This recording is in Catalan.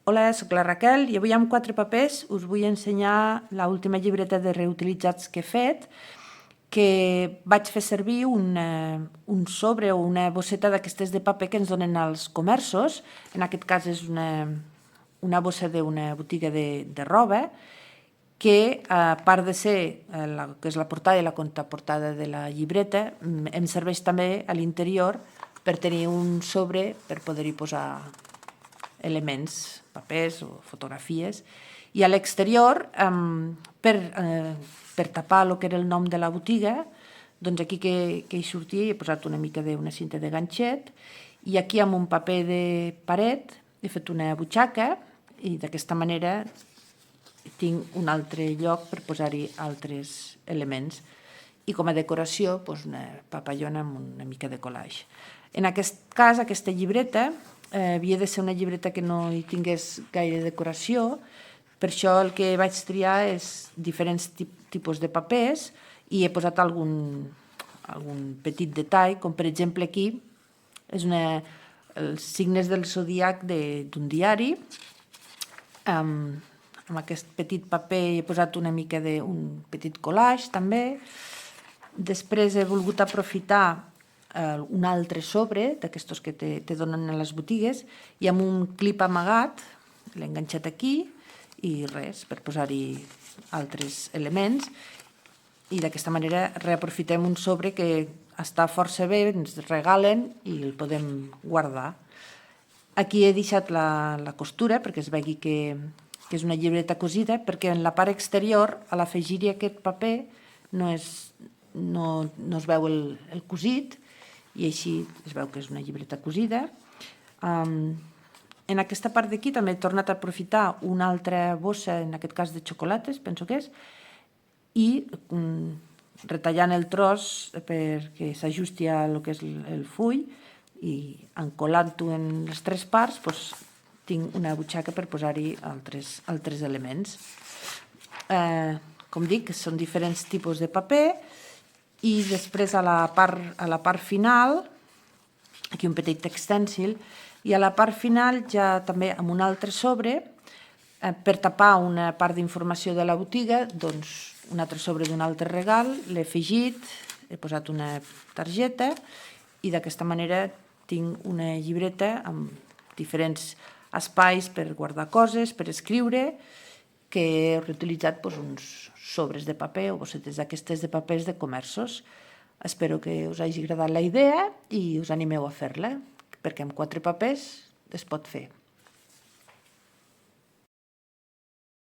Hola, soc la Raquel i avui amb 4 papers us vull ensenyar l'última llibreta de reutilitzats que he fet, que vaig fer servir un sobre o una bosseta d'aquestes de paper que ens donen als comerços. En aquest cas és una bossa d'una botiga de roba, que a part de ser que és la portada i la contraportada de la llibreta, em serveix també a l'interior per tenir un sobre per poder-hi posar elements, papers o fotografies, i a l'exterior, per tapar el que era el nom de la botiga, doncs aquí que hi sortia hi he posat una mica d'una cinta de ganxet, i aquí amb un paper de paret he fet una butxaca i d'aquesta manera tinc un altre lloc per posar-hi altres elements. I com a decoració, una papallona amb una mica de collage. En aquest cas, aquesta llibreta havia de ser una llibreta que no hi tingués gaire decoració, per això el que vaig triar és diferents tipus de papers i he posat algun petit detall, com per exemple aquí és els signes del zodíac d'un diari. Amb aquest petit paper he posat una mica d'un petit collage també. Després he volgut aprofitar un altre sobre d'aquestos que te donen a les botigues i amb un clip amagat l'he enganxat aquí i res, per posar-hi altres elements, i d'aquesta manera reaprofitem un sobre que està força bé, ens regalen i el podem guardar. Aquí he deixat la costura perquè es vegi que és una llibreta cosida, perquè en la part exterior, a l'afegir-hi aquest paper, no es veu el cosit i així es veu que és una llibreta cosida. En aquesta part d'aquí també he tornat a aprofitar una altra bossa, en aquest cas de xocolates, penso que és, i retallant el tros perquè s'ajusti al que és el full i encolant-ho en les 3 parts, tinc una butxaca per posar-hi altres elements. Com dic, són diferents tipus de paper. I després a la part final, aquí un petit extènsil, i a la part final ja també amb un altre sobre, per tapar una part d'informació de la botiga, doncs un altre sobre d'un altre regal, l'he afegit, he posat una targeta i d'aquesta manera tinc una llibreta amb diferents espais per guardar coses, per escriure, que he reutilitzat uns sobres de paper o bossetes d'aquestes de papers de comerços. Espero que us hagi agradat la idea i us animeu a fer-la, perquè amb 4 papers es pot fer.